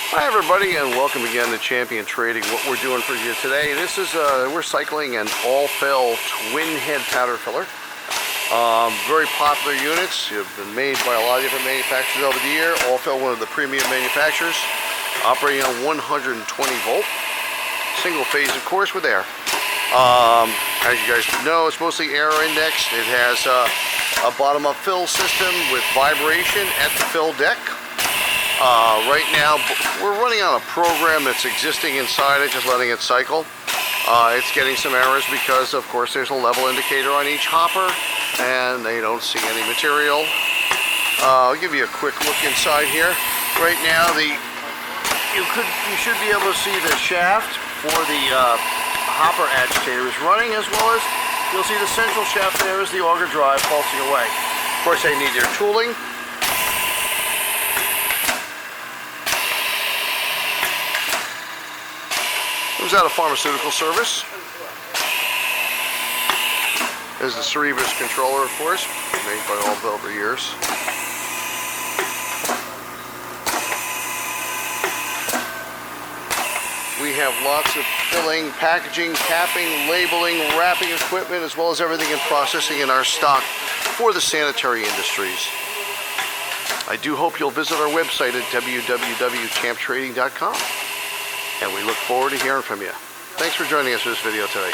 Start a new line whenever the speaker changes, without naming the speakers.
Hi everybody, and welcome again to Champion Trading. What we're doing for you today, this is we're cycling an all-fill twin head powder filler. Very popular units. Have been made by a lot of different manufacturers over the year. All-fill, one of the premium manufacturers, operating on 120 volt, single phase, of course, with air. As you guys know, it's mostly air indexed. It has a bottom-up fill system with vibration at the fill deck. Right now, we're running on a program that's existing inside it, just letting it cycle. It's getting some errors because, of course, there's a level indicator on each hopper, and they don't see any material. I'll give you a quick look inside here. Right now, you should be able to see the shaft for the hopper agitator is running, as well as you'll see the central shaft there is the auger drive pulsing away. Of course, they need their tooling. Comes out of Pharmaceutical Service. There's the Cerebras controller, of course, made by All-Fill over years. We have lots of filling, packaging, capping, labeling, wrapping equipment, as well as everything in processing in our stock for the sanitary industries. I do hope you'll visit our website at www.champtrading.com. And we look forward to hearing from you. Thanks for joining us for this video today.